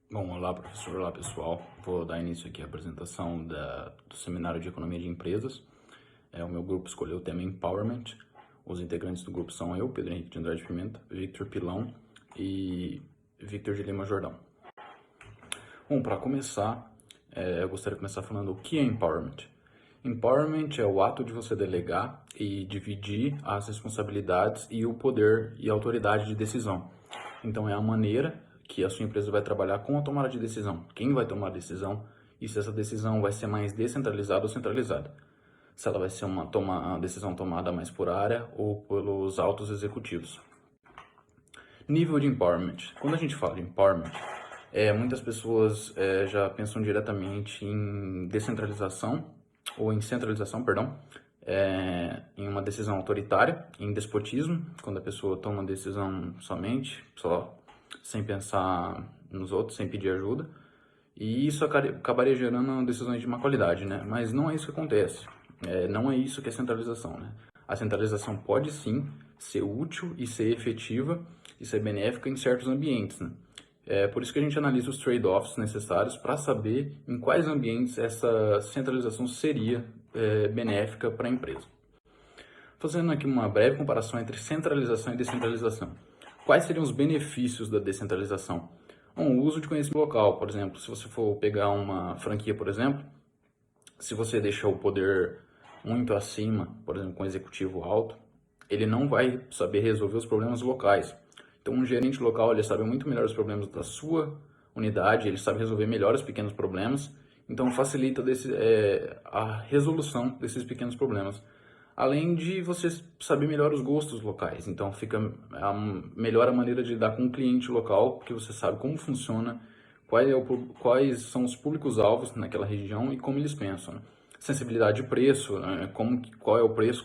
Bom, olá professor, olá pessoal. Vou dar início aqui à apresentação do Seminário de Economia de Empresas. O meu grupo escolheu o tema Empowerment. Os integrantes do grupo são eu, Pedro Henrique de Andrade Pimenta, Victor Pilão e Victor de Lima Jordão. Bom, para começar, eu gostaria de começar falando o que é Empowerment. Empowerment é o ato de você delegar e dividir as responsabilidades e o poder e a autoridade de decisão. Então, é a maneira que a sua empresa vai trabalhar com a tomada de decisão. Quem vai tomar a decisão e se essa decisão vai ser mais descentralizada ou centralizada. Se ela vai ser uma decisão tomada mais por área ou pelos altos executivos. Nível de empowerment. Quando a gente fala de empowerment, muitas pessoas já pensam diretamente em descentralização, ou em centralização, perdão, em uma decisão autoritária, em despotismo, quando a pessoa toma uma decisão somente, só, sem pensar nos outros, sem pedir ajuda, e isso acabaria gerando decisões de má qualidade, né? Mas não é isso que acontece, não é isso que é centralização, né? A centralização pode sim ser útil e ser efetiva e ser benéfica em certos ambientes, né? É por isso que a gente analisa os trade-offs necessários para saber em quais ambientes essa centralização seria benéfica para a empresa. Fazendo aqui uma breve comparação entre centralização e descentralização. Quais seriam os benefícios da descentralização? O uso de conhecimento local, por exemplo, se você for pegar uma franquia, por exemplo, se você deixar o poder muito acima, por exemplo, com o executivo alto, ele não vai saber resolver os problemas locais. Então, um gerente local, ele sabe muito melhor os problemas da sua unidade, ele sabe resolver melhor os pequenos problemas, então facilita a resolução desses pequenos problemas. Além de você saber melhor os gostos locais, então fica melhor a maneira de lidar com o cliente local, porque você sabe como funciona, quais são os públicos-alvos naquela região e como eles pensam, né? Sensibilidade de preço, né? Qual é o preço,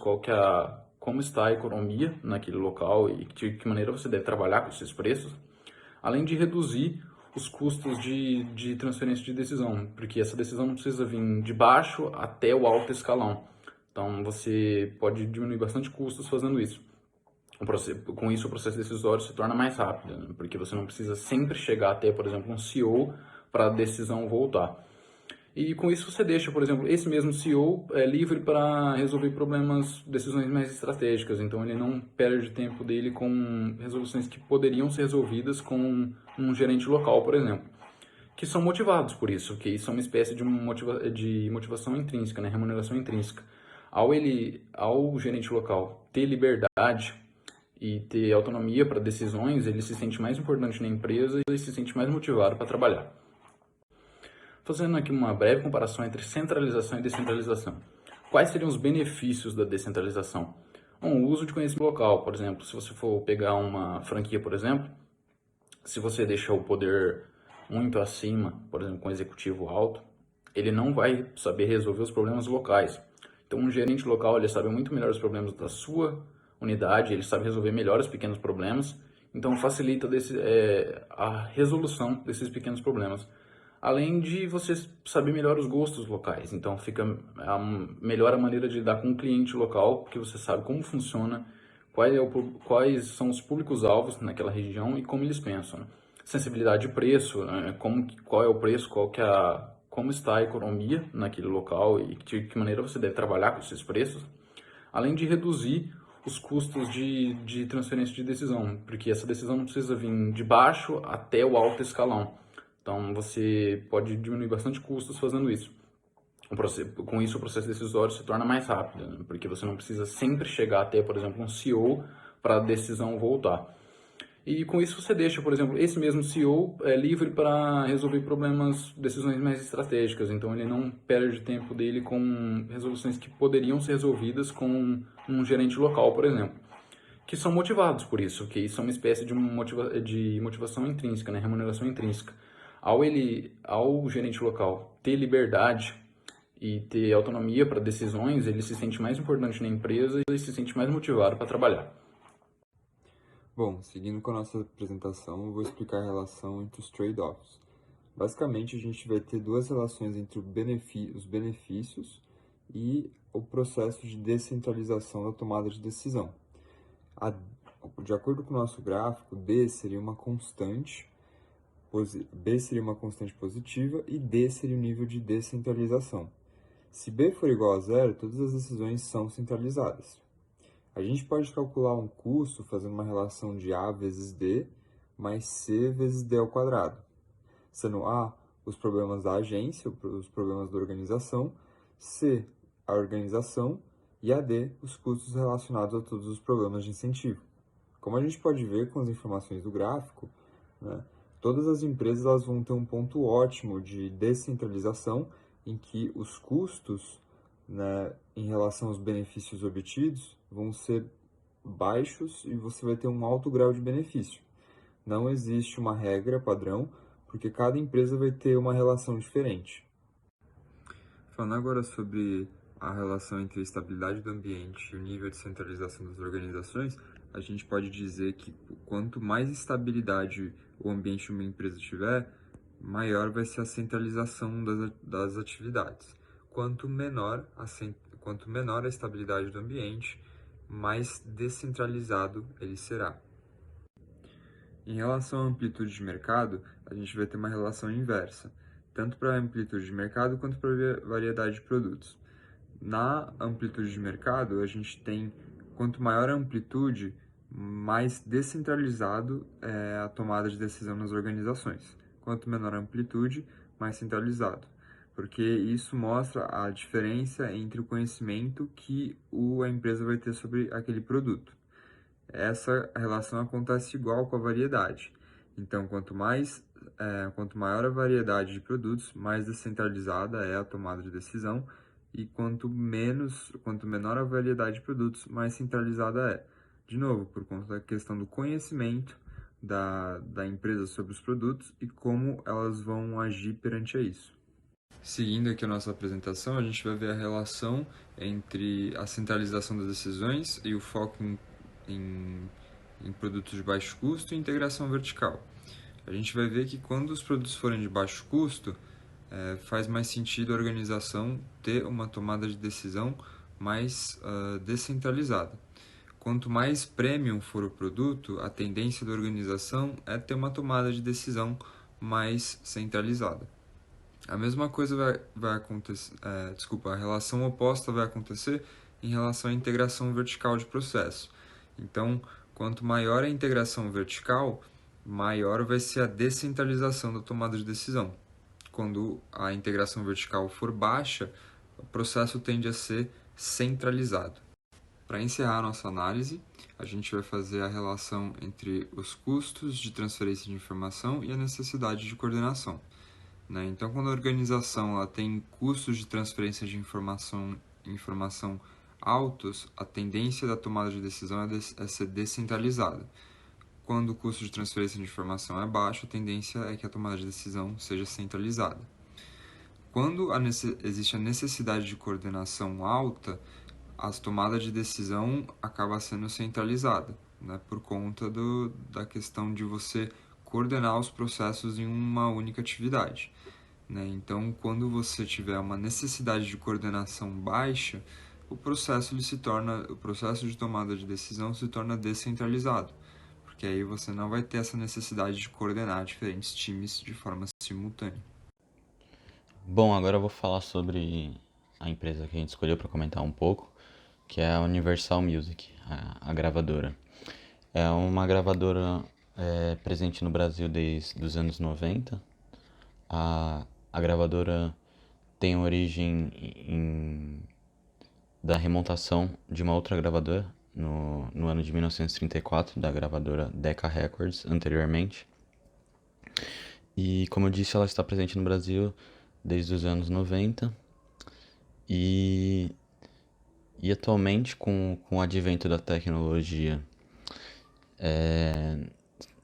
como está a economia naquele local e de que maneira você deve trabalhar com esses preços, além de reduzir os custos de transferência de decisão, porque essa decisão não precisa vir de baixo até o alto escalão. Então, você pode diminuir bastante custos fazendo isso. Com isso, o processo decisório se torna mais rápido, né? Porque você não precisa sempre chegar até, por exemplo, um CEO para a decisão voltar. E com isso você deixa, por exemplo, esse mesmo CEO livre para resolver problemas, decisões mais estratégicas. Então ele não perde tempo dele com resoluções que poderiam ser resolvidas com um gerente local, por exemplo, que são motivados por isso, que isso é uma espécie de motivação intrínseca, né, remuneração intrínseca. Ao gerente local ter liberdade e ter autonomia para decisões, ele se sente mais importante na empresa e ele se sente mais motivado para trabalhar. Fazendo aqui uma breve comparação entre centralização e descentralização. Quais seriam os benefícios da descentralização? O uso de conhecimento local, por exemplo, se você for pegar uma franquia, por exemplo, se você deixar o poder muito acima, por exemplo, com o executivo alto, ele não vai saber resolver os problemas locais. Então, um gerente local, ele sabe muito melhor os problemas da sua unidade, ele sabe resolver melhor os pequenos problemas, então facilita a resolução desses pequenos problemas. Além de você saber melhor os gostos locais, então fica melhor a maneira de lidar com o cliente local, porque você sabe como funciona, quais são os públicos-alvos naquela região e como eles pensam, né? Sensibilidade de preço, né? Qual é o preço, como está a economia naquele local e de que maneira você deve trabalhar com esses preços, além de reduzir os custos de transferência de decisão, porque essa decisão não precisa vir de baixo até o alto escalão. Então você pode diminuir bastante custos fazendo isso. Com isso, o processo decisório se torna mais rápido, né? Porque você não precisa sempre chegar até, por exemplo, um CEO para a decisão voltar. E com isso você deixa, por exemplo, esse mesmo CEO livre para resolver problemas, decisões mais estratégicas. Então ele não perde tempo dele com resoluções que poderiam ser resolvidas com um gerente local, por exemplo, que são motivados por isso, que isso é uma espécie de motivação intrínseca, né, remuneração intrínseca. Ao gerente local ter liberdade e ter autonomia para decisões, ele se sente mais importante na empresa e ele se sente mais motivado para trabalhar. Bom, seguindo com a nossa apresentação, eu vou explicar a relação entre os trade-offs. Basicamente, a gente vai ter duas relações entre os benefícios e o processo de descentralização da tomada de decisão. De acordo com o nosso gráfico, D seria uma constante, B seria uma constante positiva e D seria o nível de descentralização. Se B for igual a zero, todas as decisões são centralizadas. A gente pode calcular um custo fazendo uma relação de A vezes D mais C vezes D ao quadrado, sendo A os problemas da agência, os problemas da organização, C a organização e a D os custos relacionados a todos os problemas de incentivo. Como a gente pode ver com as informações do gráfico, né, todas as empresas elas vão ter um ponto ótimo de descentralização em que os custos, né, em relação aos benefícios obtidos vão ser baixos e você vai ter um alto grau de benefício. Não existe uma regra padrão, porque cada empresa vai ter uma relação diferente. Falando agora sobre a relação entre a estabilidade do ambiente e o nível de centralização das organizações, a gente pode dizer que quanto mais estabilidade o ambiente de uma empresa tiver, maior vai ser a centralização das atividades. Quanto menor a estabilidade do ambiente, mais descentralizado ele será. Em relação à amplitude de mercado, a gente vai ter uma relação inversa, tanto para a amplitude de mercado quanto para a variedade de produtos. Na amplitude de mercado, a gente tem, quanto maior a amplitude, mais descentralizado é a tomada de decisão nas organizações. Quanto menor a amplitude, mais centralizado, porque isso mostra a diferença entre o conhecimento que a empresa vai ter sobre aquele produto. Essa relação acontece igual com a variedade. Então, quanto maior a variedade de produtos, mais descentralizada é a tomada de decisão, e quanto menor a variedade de produtos, mais centralizada é. De novo, por conta da questão do conhecimento da empresa sobre os produtos e como elas vão agir perante a isso. Seguindo aqui a nossa apresentação, a gente vai ver a relação entre a centralização das decisões e o foco em produtos de baixo custo e integração vertical. A gente vai ver que quando os produtos forem de baixo custo, faz mais sentido a organização ter uma tomada de decisão mais descentralizada. Quanto mais premium for o produto, a tendência da organização é ter uma tomada de decisão mais centralizada. A mesma coisa vai acontecer, a relação oposta vai acontecer em relação à integração vertical de processo. Então, quanto maior a integração vertical, maior vai ser a descentralização da tomada de decisão. Quando a integração vertical for baixa, o processo tende a ser centralizado. Para encerrar a nossa análise, a gente vai fazer a relação entre os custos de transferência de informação e a necessidade de coordenação. Então, quando a organização ela tem custos de transferência de informação altos, a tendência da tomada de decisão é ser descentralizada. Quando o custo de transferência de informação é baixo, a tendência é que a tomada de decisão seja centralizada. Quando existe a necessidade de coordenação alta, a tomada de decisão acaba sendo centralizada, por conta da questão de você coordenar os processos em uma única atividade. Então, quando você tiver uma necessidade de coordenação baixa, o processo de tomada de decisão se torna descentralizado, porque aí você não vai ter essa necessidade de coordenar diferentes times de forma simultânea. Bom, agora eu vou falar sobre a empresa que a gente escolheu para comentar um pouco, que é a Universal Music, a gravadora. É uma gravadora presente no Brasil desde os anos 90. A gravadora tem origem da remontação de uma outra gravadora no ano de 1934, da gravadora Decca Records, anteriormente. E, como eu disse, ela está presente no Brasil desde os anos 90. E atualmente, com o advento da tecnologia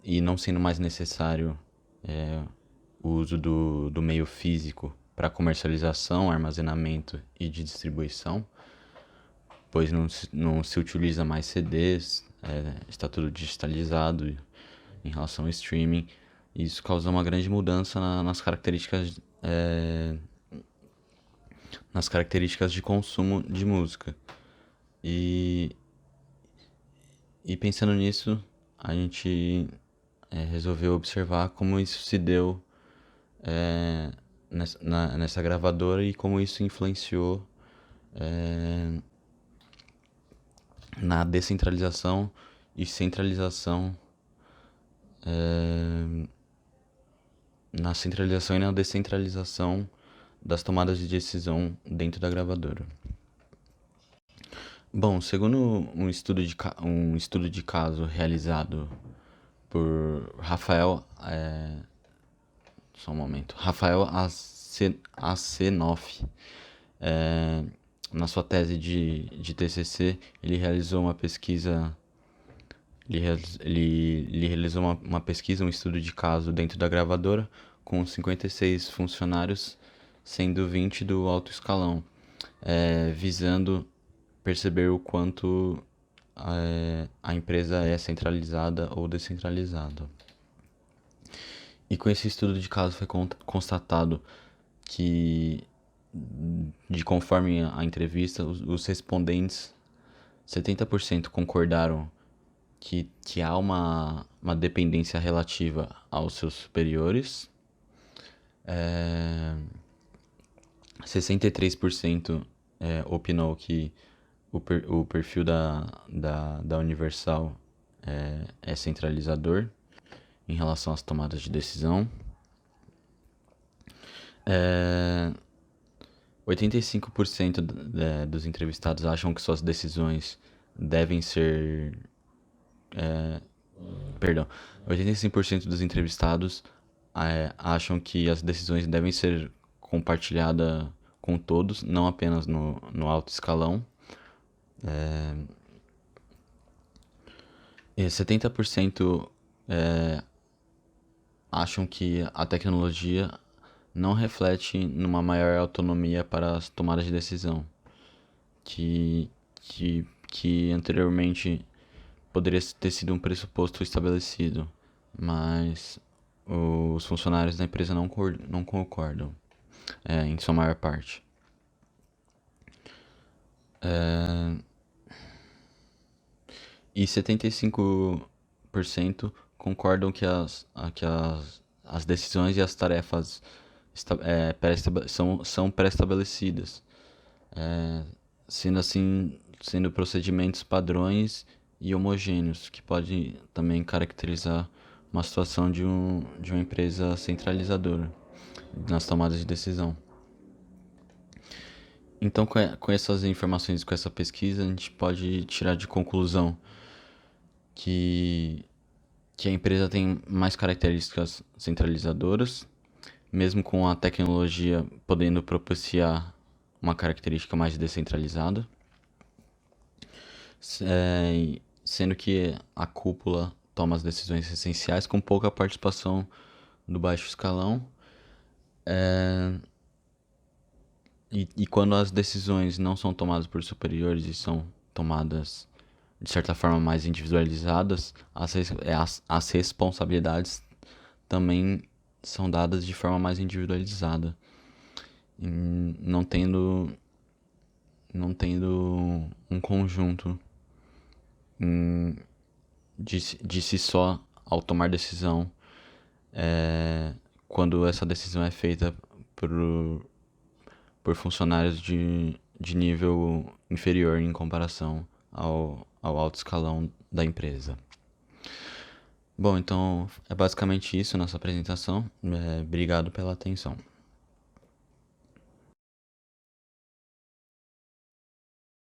e não sendo mais necessário o uso do meio físico para comercialização, armazenamento e de distribuição, pois não se utiliza mais CDs, está tudo digitalizado em relação ao streaming. Isso causa uma grande mudança nas características de consumo de música. E pensando nisso, a gente resolveu observar como isso se deu nessa gravadora e como isso influenciou na descentralização e centralização, na centralização e na descentralização das tomadas de decisão dentro da gravadora. Bom, segundo um estudo de caso realizado por Rafael Asenoff, na sua tese de TCC, ele realizou uma pesquisa, ele realizou uma pesquisa, um estudo de caso dentro da gravadora, com 56 funcionários, sendo 20 do alto escalão, visando perceber o quanto a empresa é centralizada ou descentralizada. E com esse estudo de caso foi constatado que, de conforme a entrevista, os respondentes, 70% concordaram que há uma dependência relativa aos seus superiores, 63% opinou que o perfil da Universal é centralizador em relação às tomadas de decisão. 85% dos entrevistados acham que suas decisões devem ser... 85% dos entrevistados acham que as decisões devem ser compartilhadas com todos, não apenas no alto escalão. 70% acham que a tecnologia não reflete numa maior autonomia para as tomadas de decisão, que anteriormente poderia ter sido um pressuposto estabelecido, mas os funcionários da empresa não concordam, em sua maior parte. E 75% concordam que as decisões e as tarefas são pré-estabelecidas, sendo procedimentos padrões e homogêneos, que pode também caracterizar uma situação de uma empresa centralizadora nas tomadas de decisão. Então, com essas informações e com essa pesquisa, a gente pode tirar de conclusão que a empresa tem mais características centralizadoras, mesmo com a tecnologia podendo propiciar uma característica mais descentralizada, sendo que a cúpula toma as decisões essenciais com pouca participação do baixo escalão. E quando as decisões não são tomadas por superiores e são tomadas de certa forma mais individualizadas, as responsabilidades também são dadas de forma mais individualizada, não tendo um conjunto de si só ao tomar decisão, quando essa decisão é feita por funcionários de nível inferior em comparação ao alto escalão da empresa. Bom, então é basicamente isso a nossa apresentação. Obrigado pela atenção.